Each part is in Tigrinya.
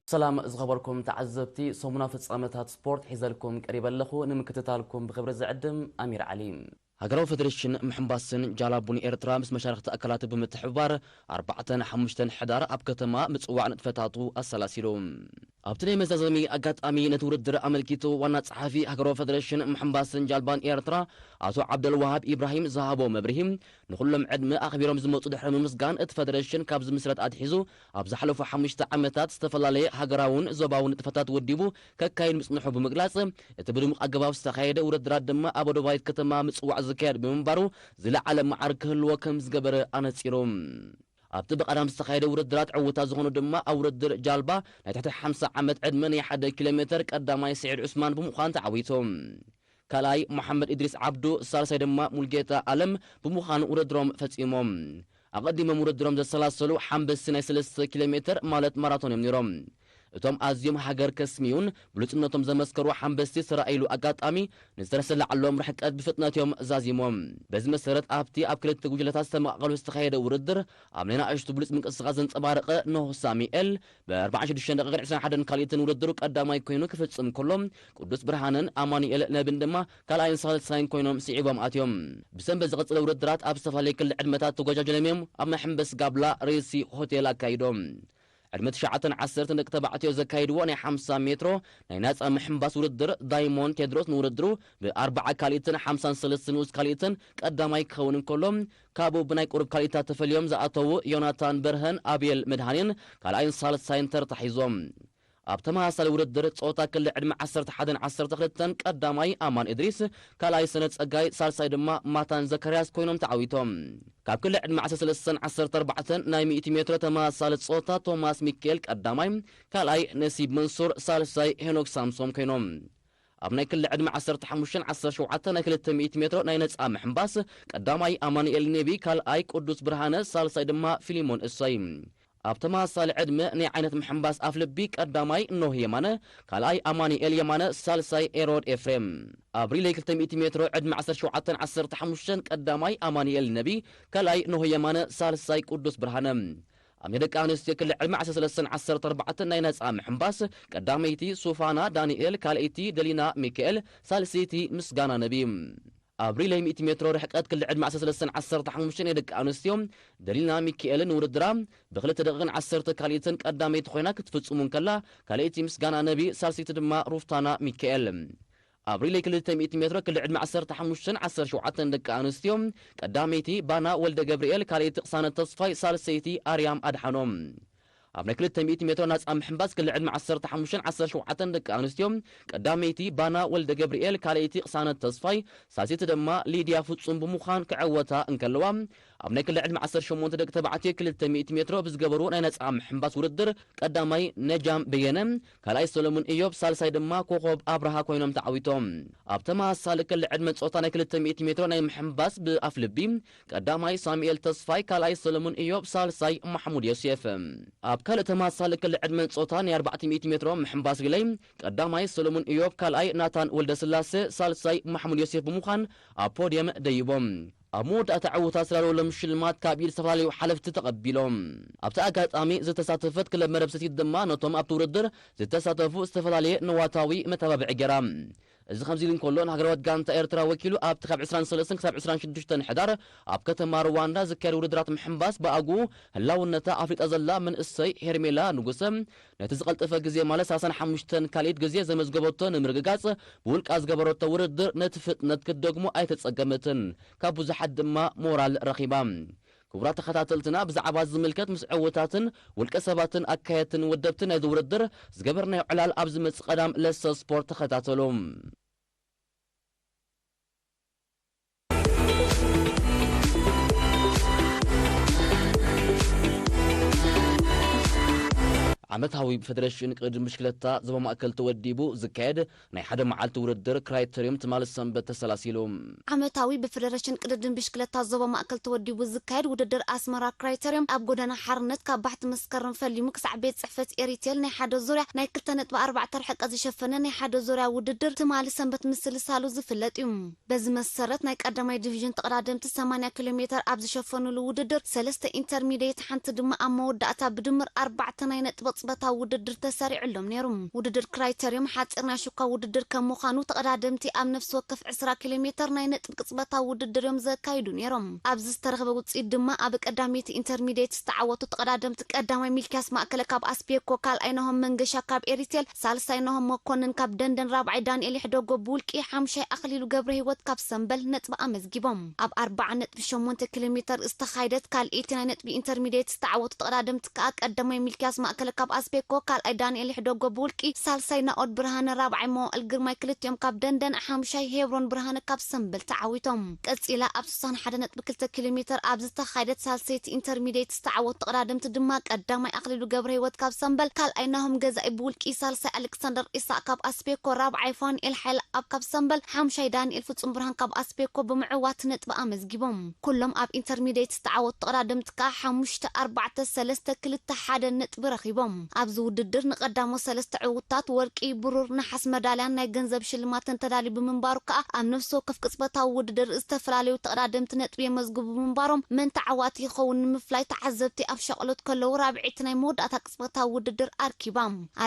سلام زغبركم تعزبتي صمنا في صامتات سبورت حيزلكم قريبا لخو نمكتتالكم بخبر الزعدم أمير عليم هاجرو فدريشن محمباسن جالابوني إيرترا مس مشاركة أكلات بمتحبار 4-5 أب كتما متصوع نتفتاتو السلاسيلوم أبتدي مزازمي أجات أمي نتوردر أملكيتو وانا صحفي هاجرو فدريشن محمباسن جالبان إيرترا أتو عبد الوهاب إبراهيم زهابو مبرهيم نخلهم عدم أخبيرهم زموت دحر مسجان فدريشن كابز مسرت أدحيزو أبز حلو 5 عمتات استفلالي هاجراون زباون نتفتات وديبو كاين مصنحو بمقلاص تبدو أجباب استخايد وردرات دم أبو دبايت كتما متصوع زكار بمنبرو زلا على معركة الوكم زجبر أنا تسيروم أبتبق أنا مستخير وردرات عوتا زغنو دما أو ردر جالبا تحت 5 عمت عدمن يحد كيلومتر قدام يسعر عثمان بمخان تعويتهم كلاي محمد إدريس عبدو سالسي دما ملقيتا ألم بمخان وردروم فتيموم أقدم وردروم زسلاسلو حنبس سنة 3 كيلومتر مالت ماراثون يمنيروم እቶም ኣዝዮም ሃገር ከስሚውን ብሉጽነቶም ዘመስከሩ ሓንበስቲ ስራኤሉ ኣጋጣሚ ንዝተረሰላዓሎም ርሕቀት ብፍጥነትዮም ዛዚሞም በዚ መሰረት ኣብቲ ኣብ ክልተ ጉጅለታት ዝተመቃቀሉ ዝተኻየደ ውድድር ኣብ ናይ ንኣሽቱ ብሉጽ ምንቅስቓስ ዘንጸባረቐ ኖህ ሳሙኤል ብ46 ደቂቃ 21 ካልእትን ውድድሩ ቀዳማይ ኮይኑ ክፍጽም ከሎም ቅዱስ ብርሃንን ኣማኑኤል ነብን ድማ ካልኣይን ሳልሳይን ኮይኖም ስዒቦም ኣትዮም ብሰንበት ዝቐጽለ ውድድራት ኣብ ዝተፈላለዩ ክልል ዕድመታት ተጓጃጀሎም እዮም ኣብ መሐንበስ ጋብላ ሬሲ ሆቴል ኣካይዶም عدمت شعاتن 10 دقيقة بعتيو زكايدو ناي 50 مترو ناي ناس محمباس وردر دايموند تيدروس نوردرو ب4 كاليتن 53 نوس كاليتن قداماي كونن كلهم كابو بناي قرب كاليتا تفليوم زاتو يوناتان برهن ابيل مدهانين كالاين سالت ساينتر تحيزوم أبتما سال وردر صوتا كل عدم 11 قداماي أمان إدريس كالاي سنة أجاي سال سايدما ماتان زكرياس كوينهم تعويتهم كاب كل عدم 10 ناي 100 متر تما سال صوتا توماس ميكيل قداماي كالاي نسيب منصور سال ساي هنوك سامسوم كوينهم أبناي كل عدم 10 شوعة ناي كل 100 متر ناي نتسا محمباس قداماي أماني النبي كالاي قدوس برهانة سال سايدما فيليمون السايم أبتما صال عدم ني عينة محمباس أفلبيك قداماي نوه يمانة كالاي أماني إل يمانة سالساي إيرود إفريم أبريلي كل 100 متر عدم 10 قداماي أماني إل نبي كالاي نوه يمانة سالساي قدوس برهانم أميدك أنستي كل علم 10 ناي ناس محمباس قداميتي سوفانا دانييل كالايتي دلينا ميكيل سالسيتي مسغانا نبيم أبريل 100 متر رحقات كل عدم 10 يدك أنستيوم دليلنا ميكيل وردرام بغلت دغن 10 كاليتن قداميت خوينا كتفصمون كلا كاليتي مسغانا نبي سالسيت دما روفتانا ميكيل أبريل كل 100 متر كل عدم 10 شوعة دك أنستيوم قداميتي بانا ولد جبريل كاليتي قصانة تصفاي سالسيتي أريام أدحانوم أبناء كل 100 متر ناس محمباس كل عدم 10 شوعة دك أنستيوم قداميتي بانا ولد جبريل كاليتي قصانة تصفاي ساسيت دما ليديا فتصم بمخان كعوتا انكلوام أبناء كل عدم 10 دك تبعتي كل 100 متر بزجبرون ناس محمباس وردر قدامي نجام بينم كلاي سولومون إيوب سالساي دما كوكوب أبرها كوينم تعويتهم أبتما سالك كل عدم صوتنا كل 100 متر ناي محمباس بأفلبيم قدامي ساميل تصفاي كلاي سولومون إيوب سالساي محمود يوسف كال تماثل كل عدم صوتان 400 متر محمباس غليم قداماي سولومون إيوب كالاي ناتان ولد سلاسة سالساي محمود يوسف بمخان بوديوم ديبوم أمود أتعوت أسرار لمشلمات كابير سفالي وحلفت تقبلهم أبتأكد أمي زتساتفت كل مربستي الدمان وطم أبتوردر زتساتفو استفالي نواتاوي متابع جرام إذا خمسين كلون هجروات جانتا إيرترا وكيلو أب تخاب 23 كسب 26 حدار أب كتما رواندا ذكر وردرات محمباس بأجو هلاو النتا أفريت أزلا من السي هرميلا نقسم نتزقل تفاق زي مالا ساسان حمشتن كاليت جزية زي مزقبوتن مرقاقاس بولك أزقبروت وردر نتفت نتكدقمو أي تتسقمتن كابو زحد ما مورال رخيبام كبرات خطاتلتنا بزعبا زملكات مسعوتاتن والكسباتن أكايتن ودبتن هذا وردر زقبرنا علال أبز متقدام لسا سبورت خطاتلهم عمتهاوي بفدريشن قد مشكلتا زبا مأكل توديبو زكاد ناي حدا معالت وردر كرايتريوم تمال السنبت تسلاسيلوم عمتهاوي بفدريشن قد مشكلتا زبا مأكل توديبو زكاد وردر أسمرا كرايتريوم أب قدنا حرنت كابحت مسكرن فالي مكس عبيت صحفة إيريتيل ناي حدا زوريا ناي كلتنت بأربع ترحق أزي شفنا ناي حدا زوريا وردر تمال السنبت مثل سالو زفلت بز مسرت ناي قدماي ديفيجن تقدم 8 كيلومتر أبزي شفنو لو وردر 3 انترميديت حنت دم أما ودأتا بدمر 4 ناي نتبط ቅጽበታዊ ውድድር ተሰሪዑሎም ነይሮም ውድድር ክራይተሪየም ሓፂርና ሹካ ውድድር ከም ምዃኑ ተቐዳደምቲ ኣብ ነፍሲ ወከፍ 20 ኪሎ ሜትር ናይ ነጥቢ ቅጽበታዊ ውድድር እዮም ዘካይዱ ነይሮም ኣብዚ ዝተረኸበ ውጽኢት ድማ ኣብ ቀዳሚት ኢንተርሚዲየት ዝተዓወቱ ተቐዳደምቲ ቀዳማይ ሚልክያስ ማእከለ ካብ ኣስፔኮ ካልኣይ ናሆም መንገሻ ካብ ኤሪቴል ሳልሳይ ናሆም መኮንን ካብ ደንደን ራብዓይ ዳንኤል ይሕደጎ ብውልቂ ሓምሻይ ኣኽሊሉ ገብረ ህይወት ካብ ሰንበል ነጥቢ ኣመዝጊቦም ኣብ 4.8 ኪሎ ሜትር ዝተኻይደት ካልአይቲ ናይ ነጥቢ ኢንተርሚዲየት ዝተዓወቱ ተቐዳደምቲ ከዓ ቀዳማይ ሚልክያስ ማእከለ ካብ ኣስፔኮ ካልኣይ ዳንኤል ይሕደጎ ብውልቂ ሳልሳይ ናኦድ ብርሃነ ራብዓይ መዋእል ግርማይ ክልቲኦም ካብ ደንደን ሓምሻይ ሄብሮን ብርሃነ ካብ ሰንበል ተዓዊቶም ቀፂላ ኣብ 61.2 ኪሎ ሜትር ኣብ ዝተኻይደት ሳልሰይቲ ኢንተርሚዲየት ዝተዓወቱ ተቐዳደምቲ ድማ ቀዳማይ ኣኽሊሉ ገብረ ህይወት ካብ ሰንበል ካልኣይ ናሆም ገዛኢ ብውልቂ ሳልሳይ ኣሌክሳንደር ኢሳቅ ካብ ኣስፔኮ ራብዓይ ፋንኤል ሓይለ ኣብ ካብ ሰንበል ሓምሻይ ዳንኤል ፍጹም ብርሃን ካብ ኣስፔኮ ብምዕዋት ነጥቢ ኣመዝጊቦም ኩሎም ኣብ ኢንተርሚዲየት ዝተዓወቱ ተቐዳደምቲ ከዓ 5-4-3-2-1 ነጥቢ ረኺቦም ኣብዚ ውድድር ንቐዳሞ 3 ዕውታት ወርቂ ብሩር ነሓስ መዳልያን ናይ ገንዘብ ሽልማትን ተዳልዩ ብምንባሩ ከዓ ኣብ ነፍሲ ወከፍ ቅጽበታዊ ውድድር ዝተፈላለዩ ተቐዳደምቲ ነጥቢ የመዝግቡ ብምንባሮም መን ተዓዋቲ ይኸውን ንምፍላይ ተዓዘብቲ ኣብ ሸቕሎት ከለዉ ራብዒት ናይ መወዳእታ ቅጽበታዊ ውድድር ኣርኪባ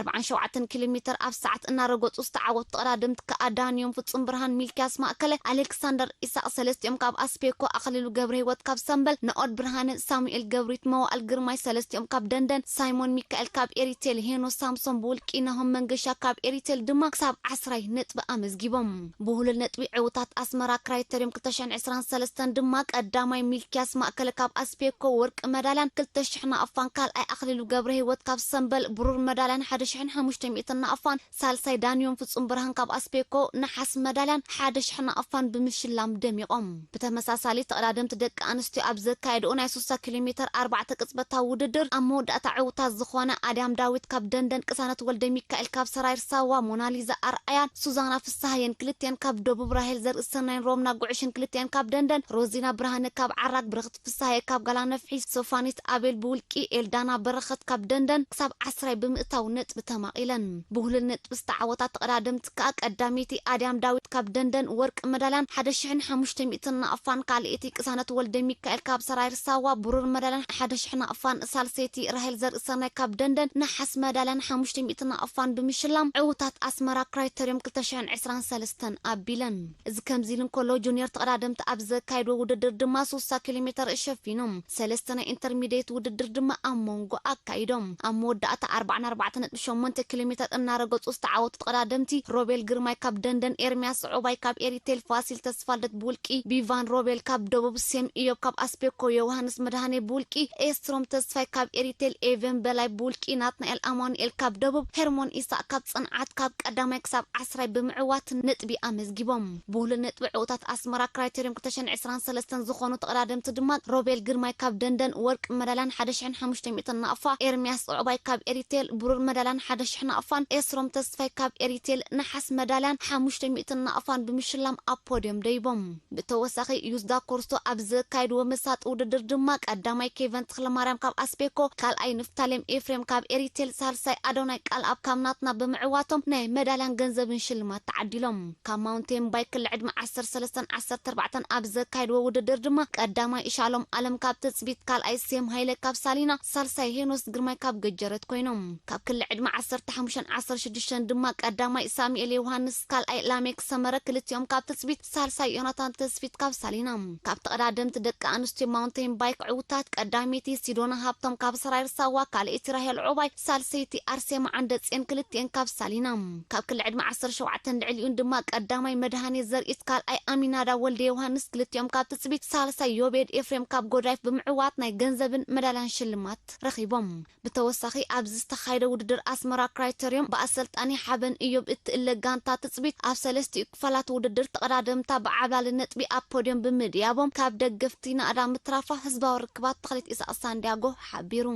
47 ኪሎ ሜትር ኣብ ሰዓት እናረገጹ ዝተዓወቱ ተቐዳደምቲ ከዓ ዳንዮም ፍጹም ብርሃን ሚልክያስ ማእከለ ኣሌክሳንደር ኢሳቅ ሰለስቲኦም ካብ ኣስፔኮ ኣኽሊሉ ገብረ ህይወት ካብ ሰንበል ነኦድ ብርሃነ ሳሙኤል ገብሪት መዋእል ግርማይ ሰለስቲኦም ካብ ደንደን ሳይሞን ሚካኤል ካብ ኤሪቴል ሄኖ ሳምሶን ብውልቂ ናሆም መንገሻ ካብ ኤሪቴል ድማ ክሳብ 10 ነጥቢ ኣመዝጊቦም ብሁሉል ነጥቢ ዕውታት ኣስመራ ክራይተሪየም 2023 ድማ ቀዳማይ ሚልክያስ ማእከለ ካብ ኣስፔኮ ወርቂ መዳልያን 2000 ናኣፋን ካልኣይ ኣኽሊሉ ገብረ ህይወት ካብ ሰንበል ብሩር መዳልያን 1500 ናኣፋን ሳልሳይ ዳንዮም ፍጹም ብርሃን ካብ ኣስፔኮ ነሓስ መዳልያን 1000 ናኣፋን ብምሽላም ደሚቆም ብተመሳሳሊ ተቐዳደምቲ ደቂ ኣንስትዮ ኣብ ዘካየድኦ ናይ 3 ኪሎ ሜትር 4 ቅጽበታዊ ውድድር ኣብ መወዳእታ ዕውታት ዝኾነ ኣድያም ዳዊት ካብ ደንደን ቅሳነት ወልደ ሚካኤል ካብ ሰራይር ሳዋ ሞናሊዛ ኣርኣያን ሱዛና ፍሳሃየን ክልቲአን ካብ ደቡብ ራሄል ዘርእሰናይን ሮምና ጉዕሽን ክልቲአን ካብ ደንደን ሮዚና ብርሃነ ካብ ዓራግ ብረኽት ፍሳሃየ ካብ ጋላነፍሒ ሶፋኒት ኣቤል ብውልቂ ኤልዳና በረኸት ካብ ደንደን ክሳብ 10 ብምእታው ነጥቢ ተማቒለን ብሁሉል ነጥቢ ዝተዓወታ ተቐዳደምቲ ከዓ ቀዳሚቲ ኣድያም ዳዊት ካብ ደንደን ወርቂ መዳልያን 1500 ናኣፋን ካልአይቲ ቅሳነት ወልደ ሚካኤል ካብ ሰራይር ሳዋ ብሩር መዳልያን 1000 ናኣፋን ሳልሰይቲ ራሄል ዘርእሰናይ ካብ ደንደን ነሓስ መዳልያን 500 ናኣፋን ብምሽላም ዕውታት ኣስመራ ክራይተሪየም 2023 ኣቢለን እዚ ከምዚ ኢሉ እንከሎ ጁኒየር ተቐዳደምቲ ኣብ ዘካየድዎ ውድድር ድማ 3 ኪሎ ሜትር ሸፊኖም ሰለስተ ናይ ኢንተርሚዲየት ውድድር ድማ ኣብ መንጎ ኣካይዶም ኣብ መወዳእታ 44.8 ኪሎ ሜትር እናረገጹ ዝተዓወቱ ተቐዳደምቲ ሮቤል ግርማይ ካብ ደንደን ኤርሚያስ ዑባይ ካብ ኤሪቴል ፋሲል ተስፋልደት ብውልቂ ቢቫን ሮቤል ካብ ደቡብ ሴም ኢዮብ ካብ ኣስፔኮ ዮሃንስ መድሃኔ ብውልቂ ኤስትሮም ተስፋይ ካብ ኤሪቴል ኤቨን በላይ ብውልቂ ናትናኤል ኣማኑኤል ካብ ደቡብ ሄርሞን ኢሳቅ ካብ ጽንዓት ካብ ቀዳማይ ክሳብ 10 ብምዕዋት ነጥቢ ኣመዝጊቦም ብሁሉል ነጥቢ ዕውታት ኣስመራ ክራይተሪየም 2023 ዝኾኑ ተቐዳደምቲ ድማ ሮቤል ግርማይ ካብ ደንደን ወርቂ መዳልያን 1500 ናኣፋ ኤርሚያስ ዑባይ ካብ ኤሪቴል ብሩር መዳልያን 1000 ናኣፋን ኤስትሮም ተስፋይ ካብ ኤሪቴል ነሓስ መዳልያን 500 ናኣፋን ብምሽላም ኣብ ፖድዮም ደይቦም ብተወሳኺ ዩዝዳ ኮርስቶ ኣብ ዘካየድዎ መሳጢ ውድድር ድማ ቀዳማይ ኬቨን ተኽለማርያም ካብ ኣስፔኮ ካልኣይ ንፍታሌም ኤፍሬም ካብ ኤሪቴል ሳልሳይ ኣዶናይ ቃል ኣብ ካምናትና ብምዕዋቶም ናይ መዳልያን ገንዘብን ሽልማት ተዓዲሎም ካብ ማውንቴን ባይክ ልዕድመ 13-14 ኣብ ዘካየድዎ ውድድር ድማ ቀዳማይ ኢሻሎም ኣለም ካብ ተጽቢት ካልኣይ ሴም ሃይለ ካብ ሳሊና ሳልሳይ ሄኖስ ግርማይ ካብ ገጀረት ኮይኖም ካብ ክሊ ዕድመ 15-16 ድማ ቀዳማይ ሳሙኤል ዮሃንስ ካልኣይ ላሜክ ሰመረ ክልቲኦም ካብ ተጽቢት ሳልሳይ ዮናታን ተስፊት ካብ ሳሊና ካብ ተቐዳደምቲ ደቂ ኣንስትዮ ማውንቴን ባይክ ዕውታት ቀዳሚቲ ሲዶና ሃብቶም ካብ ሰራይር ሳዋ ካልአይቲ ራሄል ዑባይ ሳልሰይቲ ኣርሴማ ዓንደጽን ክልቲአን ካብ ሳሊና ካብ ክሊ ዕድመ 17 ልዕሊኡን ድማ ቀዳማይ መድሃኔ ዘርኢት ካልኣይ ኣሚናዳ ወልደ ዮሃንስ ክልቲኦም ካብ ተጽቢት ሳልሳይ ዮቤድ ኤፍሬም ካብ ጎዳይፍ ብምዕዋት ናይ ገንዘብን መዳልያን ሽልማት ረኺቦም ብተወሳኺ ኣብዚ ዝተኻየደ ውድድር ኣስመራ ክራይተሪየም ብኣሰልጣኒ ሓበን ኢዮብ እትእለ ጋንታ ተጽቢት ኣብ ሰለስቲኡ ክፋላት ውድድር ተቐዳደምታ ብዓባል ነጥቢ ኣብ ፖድዮም ብምድያቦም ካብ ደገፍቲ ናእዳ ምትራፋ ህዝባዊ ርክባት ተኽሊት ኢሳቅ ሳንዲያጎ ሓቢሩ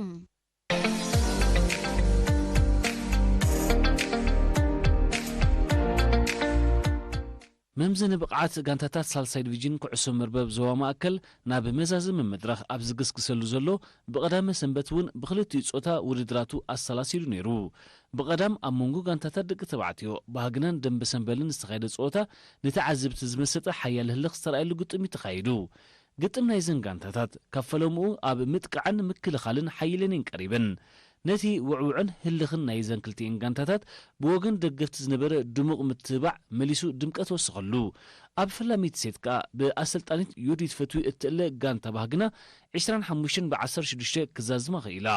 ممزن بقعات غانتاتات سالساي ديفيجن كعسو مربب زوا ماكل ناب مزازم مدرخ ابزغس كسلو زلو بقدام سنبتون بخلتي صوتا ودراتو اسلاسيلو نيرو بقدام امونغو غانتاتات دق تبعتيو باغنان دنب سنبلن استخايد صوتا نتعذبت زمسطه حيال هلخ سرايلو غطمي تخايدو غطم نايزن غانتاتات كفلومو اب متقعن مكل خالن حيلنين قريبن ነቲ ውዕውዕን ህልኽን ናይ ዘን ክልቲአን ጋንታታት ብወገን ደገፍቲ ዝነበረ ድሙቕ ምትባዕ መሊሱ ድምቀት ወስኸሉ ኣብ ፈላሚት ሴት ከዓ ብኣሰልጣኒት ዮዲት ፈትዊ እትእለ ጋንታ ባህግና 25-16 ክዛዝማ ኽኢላ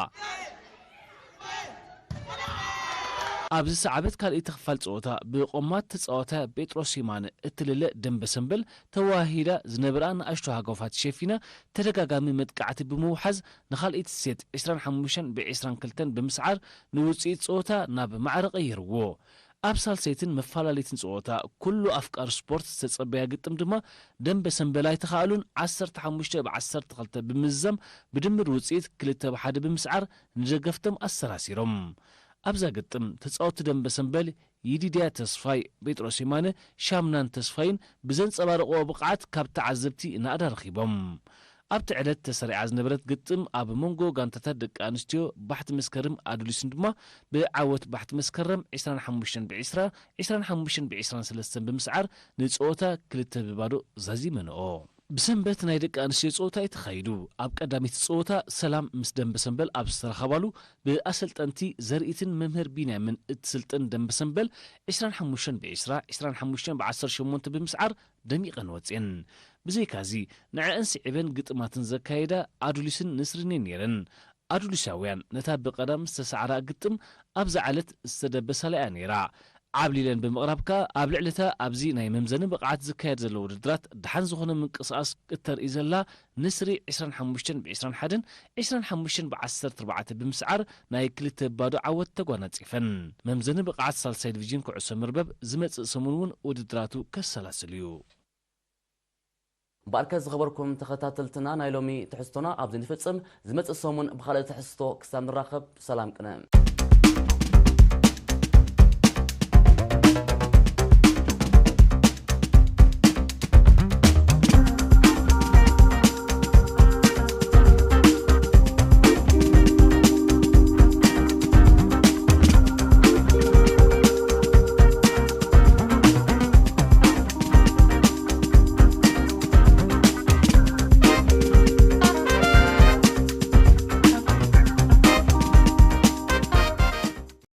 ኣብዚ ሰዓበት ካልእ ተኽፋል ፀወታ ብቆማት ተፃወታ ጴጥሮስ ይማነ እትልለ ደንበ ሰንበል ተዋሂዳ ዝነበራ ንኣሽቶ ሃጋፋት ሸፊና ተደጋጋሚ መጥቃዕቲ ብምውሓዝ ንኻልኢት ሴት 25-22 ብምስዓር ንውፅኢት ፀወታ ናብ ማዕረ ቀይርዎ ኣብ ሳልሰይትን መፈላለይትን ፀወታ ኩሉ ኣፍቃር ስፖርት ዝተፀበያ ግጥም ድማ ደንበ ሰንበላይ ተኻእሉን 15-12 ብምዛም ብድምር ውፅኢት 2-1 ብምስዓር ንደገፍቶም ኣሰራሲሮም ኣብዛ ግጥም ተፃወቲ ደንበ ሰንበል ይዲድያ ተስፋይ ጴጥሮስ ይማነ ሻምናን ተስፋይን ብዘንፀባረቆ ብቕዓት ካብ ተዓዘብቲ ናእዳ ረኺቦም ኣብቲ ዕለት ተሰሪዓ ዝነበረት ግጥም ኣብ መንጎ ጋንታታት ደቂ ኣንስትዮ ባሕቲ መስከረም ኣድሊስን ድማ ብዓወት ባሕቲ መስከረም 25-20 25-23 ብምስዓር ንፀወታ 2-0 ዛዚመንኦ ብሰንበት ናይ ደቂ ኣንስትዮ ፀወታ የተኻይዱ ኣብ ቀዳሚት ፀወታ ሰላም ምስ ደንበ ሰንበል ኣብ ዝተረኸባሉ ብኣሰልጠንቲ ዘርኢትን መምህር ቢንያምን እትስልጥን ደንበ ሰንበል 25-20 25-18 ብምስዓር ደሚቐን ወፅን ብዘይካዚ ንዕአን ስዒበን ግጥማትን ዘካየዳ ኣዱሊስን ንስርኔን ነይረን ኣዱሊሳውያን ነታ ብቐዳም ዝተሰዓራ ግጥም ኣብ ዝዓለት ዝተደበሰላያ ነይራ ዓብሊለን ብምቕራብካ ኣብ ልዕልታ ኣብዚ ናይ መምዘኒ ብቕዓት ዝካየድ ዘሎ ውድድራት ድሓን ዝኾነ ምንቅስቓስ እተርኢ ዘላ ንስሪ 25-21 25-14 ብምስዓር ናይ 2-0 ዓወት ተጓናፂፈን መምዘኒ ብቕዓት ሳልሳይ ዲቪዥን ኩዕሶ መርበብ ዝመፅእ ሰሙን እውን ውድድራቱ ከሰላስል እዩ ባርከ ዝኸበርኩም ተኸታተልትና ናይ ሎሚ ትሕዝቶና ኣብዚ ንፍፅም ዝመፅእ ሰሙን ብኻልእ ትሕዝቶ ክሳብ ንራኸብ ሰላም ቅነ